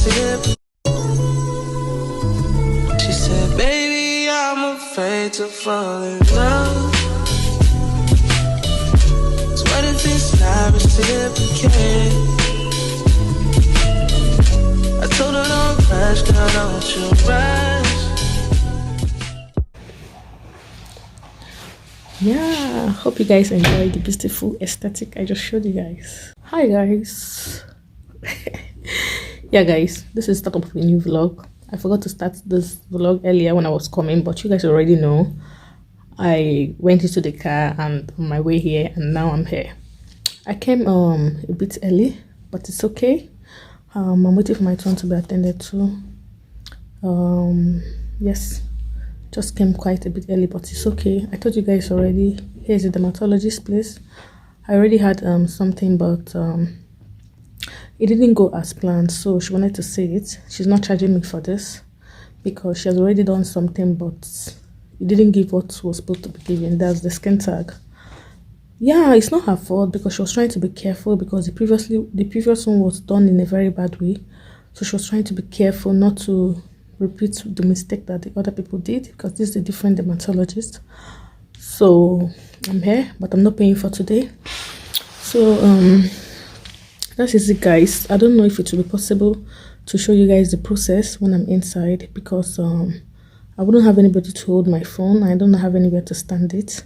tip. She said, baby, I'm afraid to fall in love. So what if it's not reciprocated? I told her don't rush, girl, don't you rush. Yeah, hope you guys enjoyed the beautiful aesthetic I just showed you guys. Hi guys. Yeah guys, this is start of a new vlog. I forgot to start this vlog earlier when I was coming, but you guys already know I went into the car and on my way here, and now I'm here. I came a bit early, but it's okay. I'm waiting for my turn to be attended to. Yes, just came quite a bit early, but it's okay. I told you guys already, here's the dermatologist place. I already had something, but it didn't go as planned, so she wanted to see it. She's not charging me for this because she has already done something, but it didn't give what was supposed to be given. That's the skin tag. Yeah, it's not her fault because she was trying to be careful, because the previous one was done in a very bad way. So she was trying to be careful not to repeat the mistake that the other people did, because this is a different dermatologist. So I'm here, but I'm not paying for today. So that is it guys. I don't know if it will be possible to show you guys the process when I'm inside, because I wouldn't have anybody to hold my phone. I don't have anywhere to stand it.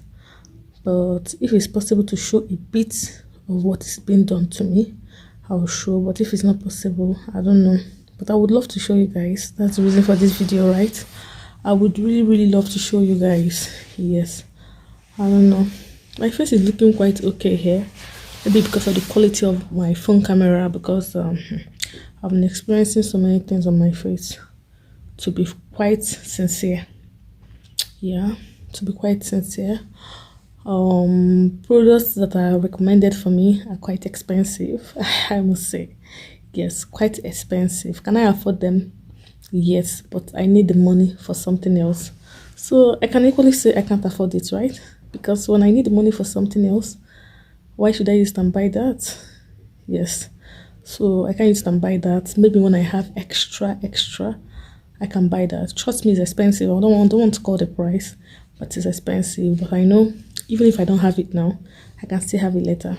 But if it's possible to show a bit of what is being done to me, I'll show. But if it's not possible, I don't know. But I would love to show you guys. That's the reason for this video, right? I would really love to show you guys. Yes, I don't know, my face is looking quite okay here, maybe because of the quality of my phone camera, because I've been experiencing so many things on my face, to be quite sincere. Yeah, to be quite sincere. Products that are recommended for me are quite expensive. I must say, yes, quite expensive. Can I afford them? Yes, but I need the money for something else. So I can equally say I can't afford it, right? Because when I need the money for something else, why should I use and buy that? Yes, so I can use and buy that. Maybe when I have extra, I can buy that. Trust me, it's expensive. I don't want to call the price, but it's expensive. But I know even if I don't have it now, I can still have it later.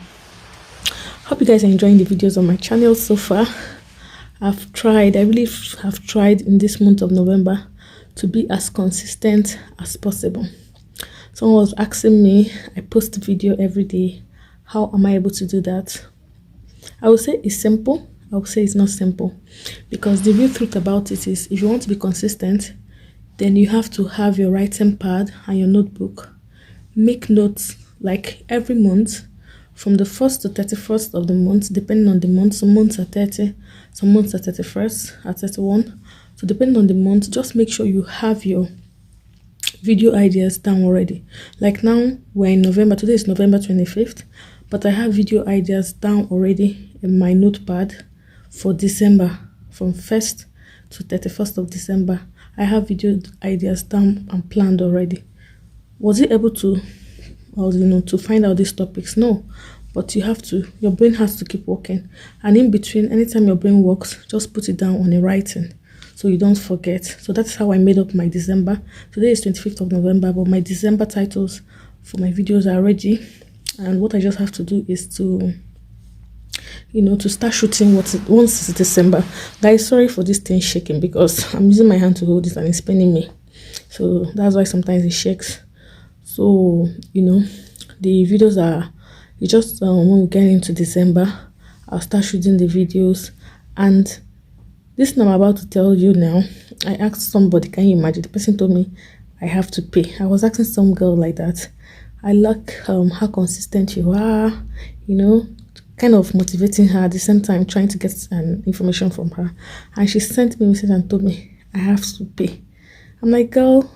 Hope you guys are enjoying the videos on my channel so far. I really have tried in this month of November to be as consistent as possible. Someone was asking me, I post a video every day. How am I able to do that? I would say it's simple. I would say it's not simple, because the real truth about it is, if you want to be consistent, then you have to have your writing pad and your notebook. Make notes like every month, from the 1st to 31st of the month, depending on the month. Some months are 30, some months are 31st, are 31. So depending on the month, just make sure you have your video ideas down already. Like now, we're in November. Today is November 25th, but I have video ideas down already in my notepad for December, from 1st to 31st of December. I have video ideas down and planned already. Was it able to, to find out these topics? No, but you have to. Your brain has to keep working, and in between, anytime your brain works, just put it down on a writing, so you don't forget. So that's how I made up my December. Today is 25th of November, but my December titles for my videos are ready, and what I just have to do is to, to start shooting once it's December. Guys, sorry for this thing shaking, because I'm using my hand to hold it and it's paining me, so that's why sometimes it shakes. So the videos are, it's just when we get into December, I'll start shooting the videos. And this thing I'm about to tell you now, I asked somebody, can you imagine? The person told me I have to pay. I was asking some girl like that. I like how consistent you are, kind of motivating her, at the same time trying to get information from her. And she sent me a message and told me I have to pay. I'm like, girl,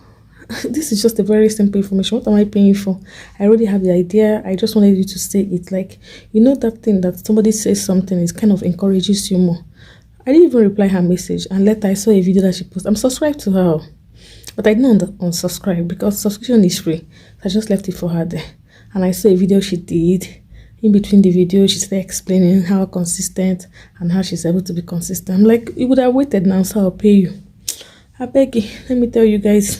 this is just a very simple information. What am I paying for? I already have the idea. I just wanted you to say it. Like, that thing that somebody says something, it kind of encourages you more. I didn't even reply her message, and later I saw a video that she posted. I'm subscribed to her, but I didn't unsubscribe because subscription is free. So I just left it for her there, and I saw a video she did. In between the video, she started explaining how consistent and how she's able to be consistent. I'm like, you would have waited now, so I'll pay you. I beg you, let me tell you guys.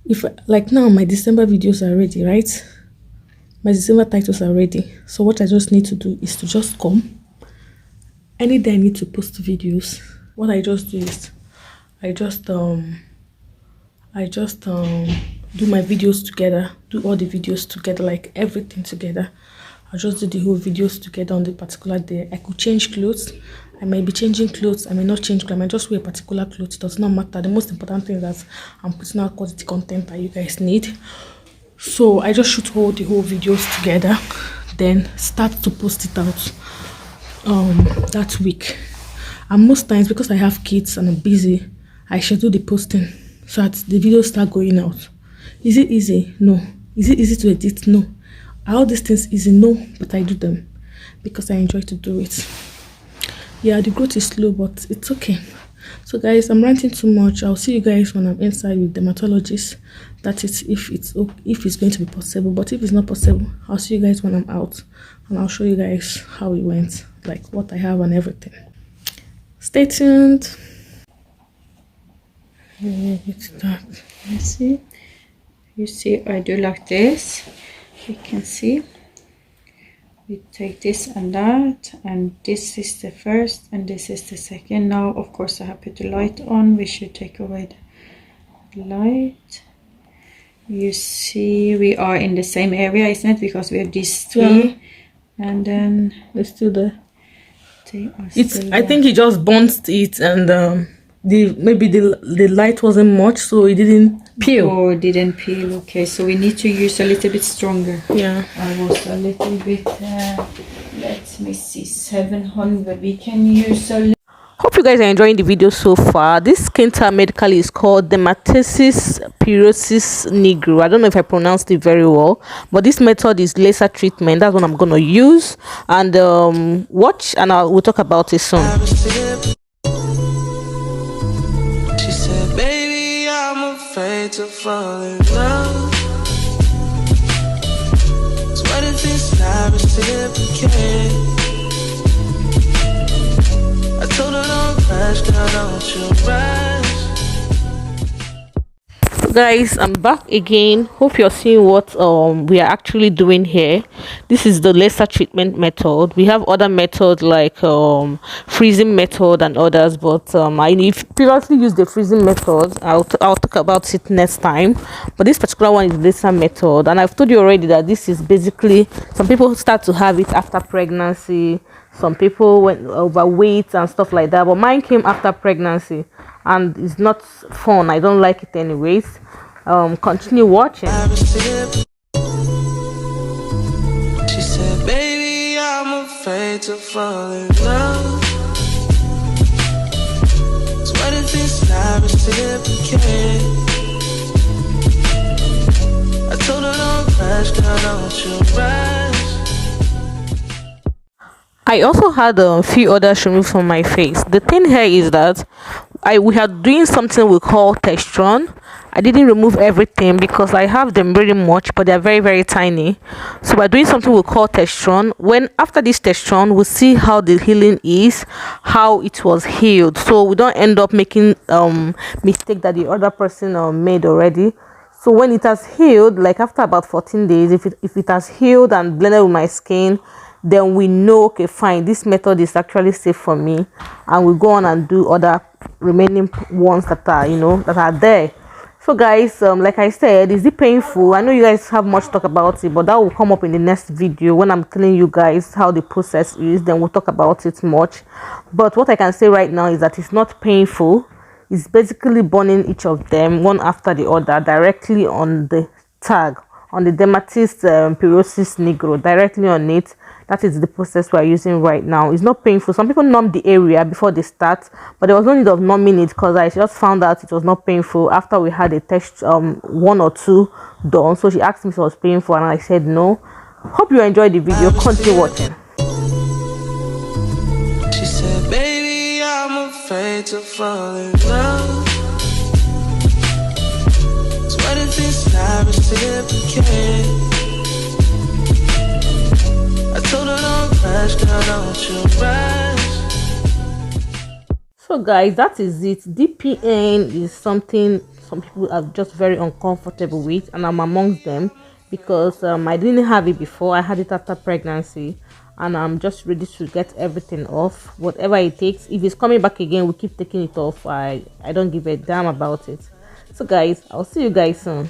If like now, my December videos are ready, right? My December titles are ready. So what I just need to do is to just come. Any day I need to post videos, what I just do is I just do my videos together, do all the videos together, like everything together. I'll just do the whole videos together on the particular day. I could change clothes. I might be changing clothes. I may not change clothes. I might just wear a particular clothes. It does not matter. The most important thing is that I'm putting out quality content that you guys need. So I just shoot all the whole videos together, then start to post it out that week. And most times, because I have kids and I'm busy, I schedule the posting so that the videos start going out. Is it easy? No. Is it easy to edit? No. Are all these things easy? No, but I do them because I enjoy to do it. Yeah, the growth is slow, but it's okay. So guys, I'm ranting too much. I'll see you guys when I'm inside with dermatologist. That is if it's going to be possible. But if it's not possible, I'll see you guys when I'm out, and I'll show you guys how it went, like what I have and everything. Stay tuned. You see I do like this. You can see we take this and that, and this is the first and this is the second. Now of course I have put the light on. We should take away the light. You see we are in the same area, isn't it? Because we have these three, and then They're still there. they are It's still I there. think he just burnt it, and maybe the light wasn't much, so it didn't peel. Oh, it didn't peel. Okay, so we need to use a little bit stronger. Yeah. I was a little bit let me see, 700. We can use a little. Hope you guys are enjoying the video so far. This skin term medically is called dermatitis psoriasis nigro. I don't know if I pronounced it very well, but this method is laser treatment. That's what I'm gonna use, and watch, and we'll talk about it soon. She said, baby, I'm afraid to fall in love. So what if it's not reciprocated? I told her don't rush, girl, don't you rush. Guys, I'm back again. Hope you're seeing what we are actually doing here. This is the laser treatment method. We have other methods like freezing method and others, but I previously used the freezing method. I'll talk about it next time, but this particular one is laser method, and I've told you already that this is basically, some people start to have it after pregnancy, some people went overweight and stuff like that, but mine came after pregnancy and it's not fun. I don't like it anyways. Continue watching. She said, baby, I'm afraid to fall in love. So what if it's not reciprocated? I told her don't rush, girl, don't you rush. I also had a few others removed from my face. The thing here is that we are doing something we call texturon. I didn't remove everything because I have them very much, but they're very, very tiny. So we're doing something we call texturon. When after this texturon, we'll see how the healing is, how it was healed, so we don't end up making mistake that the other person made already. So when it has healed, like after about 14 days, if it has healed and blended with my skin, then we know, okay, fine, this method is actually safe for me, and we go on and do other remaining ones that are, that are there. So guys, like I said, is it painful? I know you guys have much to talk about it, but that will come up in the next video when I'm telling you guys how the process is. Then we'll talk about it much. But what I can say right now is that it's not painful. It's basically burning each of them one after the other directly on the tag, on the dermatitis psoriasis nigro, directly on it. That is the process we're using right now. It's not painful. Some people numb the area before they start, but there was no need of numbing it because I just found out it was not painful after we had a test, 1 or 2 done. So she asked me if it was painful, and I said no. Hope you enjoyed the video. Continue watching. She said, baby, I'm afraid to fall in love. So what if it's not reciprocated? I told her don't rush, girl, don't you rush. So guys, that is it. DPN is something some people are just very uncomfortable with, and I'm amongst them because I didn't have it before. I had it after pregnancy, and I'm just ready to get everything off, whatever it takes. If it's coming back again, we keep taking it off. I don't give a damn about it. So guys, I'll see you guys soon.